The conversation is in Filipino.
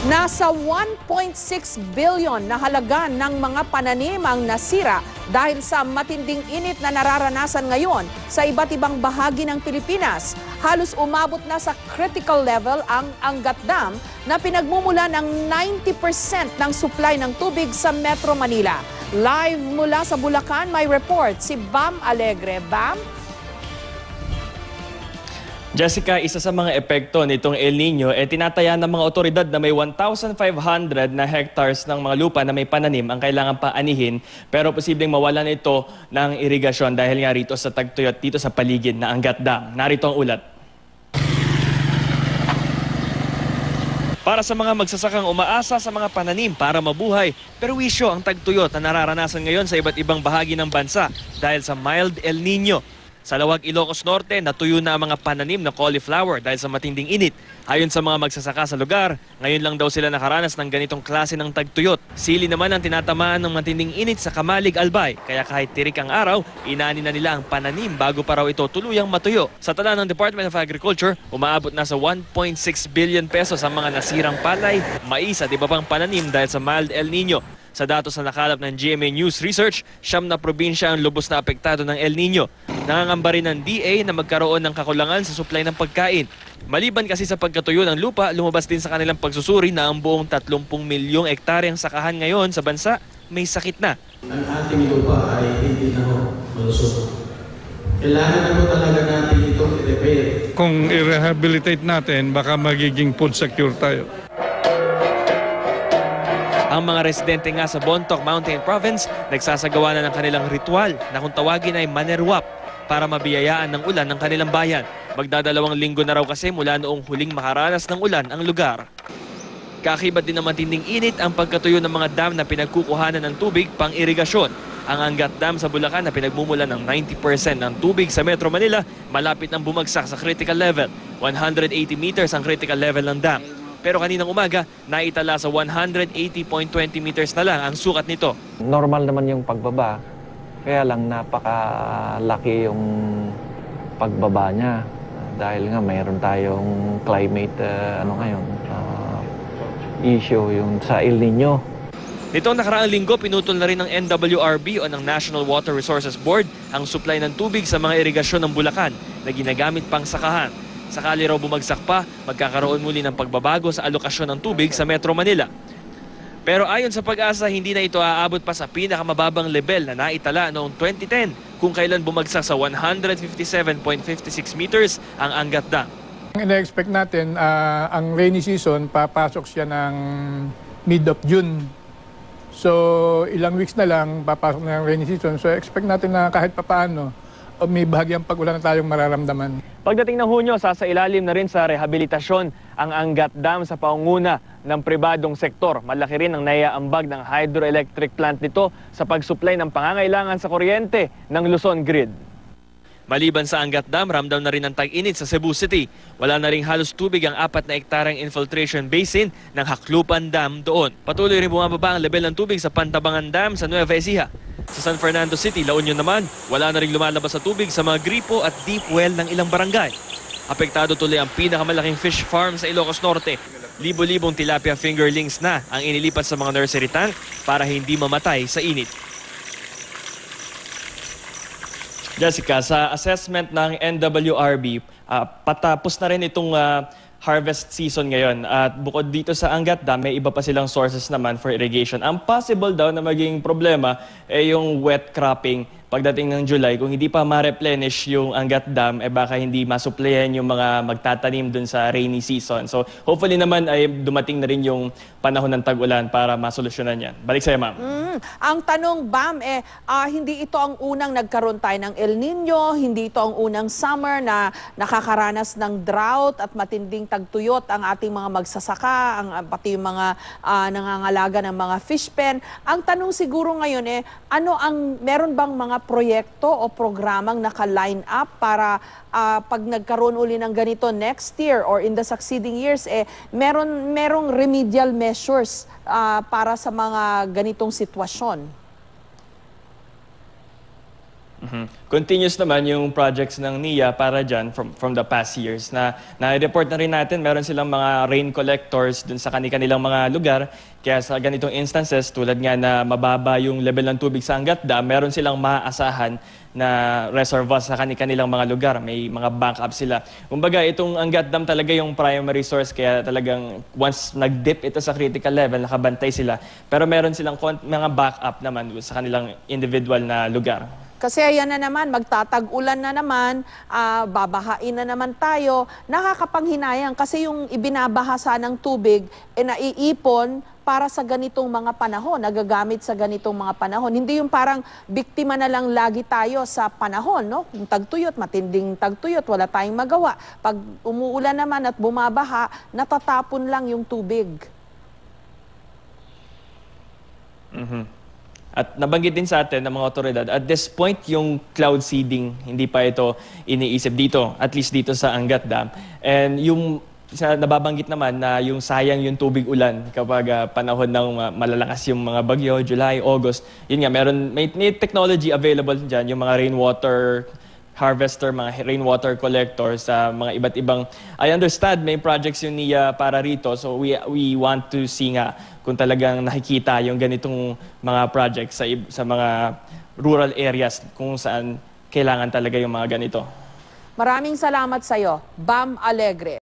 Nasa 1.6 billion na halaga ng mga pananim ang nasira dahil sa matinding init na nararanasan ngayon sa iba't ibang bahagi ng Pilipinas. Halos umabot na sa critical level ang Angat Dam na pinagmumula ng 90% ng supply ng tubig sa Metro Manila. Live mula sa Bulacan, may report si Bam Alegre. Bam? Jessica, isa sa mga epekto nitong El Nino tinataya ng mga otoridad na may 1,500 na hectares ng mga lupa na may pananim ang kailangan paanihin, pero posibleng mawalan ito ng irigasyon dahil nga rito sa tagtuyot dito sa paligid na Angat Dam. Narito ang ulat. Para sa mga magsasakang umaasa sa mga pananim para mabuhay, perwisyo ang tagtuyot na nararanasan ngayon sa iba't ibang bahagi ng bansa dahil sa mild El Nino. Sa Lawag, Ilocos Norte, natuyo na ang mga pananim na cauliflower dahil sa matinding init. Ayon sa mga magsasaka sa lugar, ngayon lang daw sila nakaranas ng ganitong klase ng tagtuyot. Sili naman ang tinatamaan ng matinding init sa Kamalig, Albay. Kaya kahit tirik ang araw, inaani na nila ang pananim bago pa raw ito tuluyang matuyo. Sa tala ng Department of Agriculture, umaabot na sa 1.6 billion pesos ang mga nasirang palay, mais at iba pang pananim dahil sa mild El Nino. Sa datos na nakalap ng GMA News Research, 9 na probinsya ang lubos na apektado ng El Nino. Nangangamba rin ng DA na magkaroon ng kakulangan sa supply ng pagkain. Maliban kasi sa pagkatuyo ng lupa, lumabas din sa kanilang pagsusuri na ang buong 30 milyong ektaryang sakahan ngayon sa bansa may sakit na. Ang ating lupa ay hindi na malusog. Kailangan na talaga natin itong i-repair. Kung i-rehabilitate natin, baka magiging food secure tayo. Ang mga residente nga sa Bontoc Mountain Province nagsasagawa na ng kanilang ritual na kung tawagin ay manerwap para mabiyayaan ng ulan ng kanilang bayan. Magdadalawang linggo na raw kasi mula noong huling makaranas ng ulan ang lugar. Kakibat din ng matinding init ang pagkatuyo ng mga dam na pinagkukuhanan ng tubig pang irigasyon. Ang Angat Dam sa Bulacan na pinagmumula ng 90% ng tubig sa Metro Manila malapit nang bumagsak sa critical level. 180 meters ang critical level ng dam. Pero kaninang umaga, naitala sa 180.20 meters na lang ang sukat nito. Normal naman yung pagbaba, kaya lang napakalaki yung pagbaba niya. Dahil nga mayroon tayong climate issue yung sa El Nino. Nitong nakaraang linggo, pinutol na rin ng NWRB o ng National Water Resources Board ang supply ng tubig sa mga irigasyon ng Bulacan na ginagamit pang sakahan. Sakali raw bumagsak pa, magkakaroon muli ng pagbabago sa alokasyon ng tubig sa Metro Manila. Pero ayon sa Pag-asa, hindi na ito aabot pa sa pinakamababang level na naitala noong 2010 kung kailan bumagsak sa 157.56 meters ang Angat Dam. Ang ina-expect natin, ang rainy season, papasok siya ng mid of June. So ilang weeks na lang, papasok na ang rainy season. So expect natin na kahit papaano, may bahagyang pag-ulan na tayong mararamdaman. Pagdating ng Hunyo, sasailalim na rin sa rehabilitasyon ang Angat Dam sa paunguna ng pribadong sektor. Malaki rin ang naiaambag ng hydroelectric plant nito sa pag-supply ng pangangailangan sa kuryente ng Luzon Grid. Maliban sa Angat Dam, ramdam na rin ang tag-init sa Cebu City. Wala na ring halos tubig ang 4 na hektaryang infiltration basin ng Haklupan Dam doon. Patuloy rin bumababa ang level ng tubig sa Pantabangan Dam sa Nueva Ecija. Sa San Fernando City, La Union naman, wala na ring lumalabas sa tubig sa mga gripo at deep well ng ilang barangay. Apektado tuloy ang pinakamalaking fish farm sa Ilocos Norte. Libo-libong tilapia fingerlings na ang inilipat sa mga nursery tank para hindi mamatay sa init. Jessica, sa assessment ng NWRB, patapos na rin itong harvest season ngayon. At bukod dito sa Angat Dam, may iba pa silang sources naman for irrigation. Ang possible daw na maging problema ay yung wet cropping pagdating ng July. Kung hindi pa ma-replenish yung Angat Dam, baka hindi masuplayan yung mga magtatanim dun sa rainy season. So hopefully naman ay dumating na rin yung panahon ng tag-ulan para masolusyonan yan. Balik sa'yo, ma'am. Ang tanong, Bam, hindi ito ang unang nagkaroon tayo ng El Nino, hindi ito ang unang summer na nakakaranas ng drought at matinding tagtuyot ang ating mga magsasaka, pati yung mga nangangalaga ng mga fish pen. Ang tanong siguro ngayon meron bang mga proyekto o programang naka-line up para pag nagkaroon uli ng ganito next year or in the succeeding years, merong remedial measures para sa mga ganitong sitwasyon? Continuous naman yung projects ng NIA para dyan from the past years na na-report na rin natin. Meron silang mga rain collectors dun sa kanilang mga lugar. Kaya sa ganitong instances, tulad nga na mababa yung level ng tubig sa Angat Dam, meron silang maaasahan na reservoir sa kanilang mga lugar. May mga backup sila. Kumbaga, itong Angat Dam talaga yung primary source. Kaya talagang once nag-dip ito sa critical level, nakabantay sila. Pero meron silang mga backup naman sa kanilang individual na lugar. Kasi ayan na naman, magtatag-ulan na naman, babahain na naman tayo. Nakakapanghinayang kasi yung ibinabahasa ng tubig, naiipon para sa ganitong mga panahon, nagagamit sa ganitong mga panahon. Hindi yung parang biktima na lang lagi tayo sa panahon, no? Kung tagtuyot, matinding tagtuyot, wala tayong magawa. Pag umuulan naman at bumabaha, natatapon lang yung tubig. At nabanggit din sa atin ng mga otoridad, at this point, yung cloud seeding, hindi pa ito iniisip dito, at least dito sa Angat Dam. And yung nababanggit naman na yung sayang yung tubig ulan kapag panahon ng malalakas yung mga bagyo, July, August. Yun nga, may technology available dyan, yung mga rainwater harvester, mga rainwater collector sa mga iba't ibang. I understand may projects yung NIA para rito, so we want to see nga kung talagang nakikita yung ganitong mga projects sa mga rural areas kung saan kailangan talaga yung mga ganito. Maraming salamat sa iyo, Bam Alegre.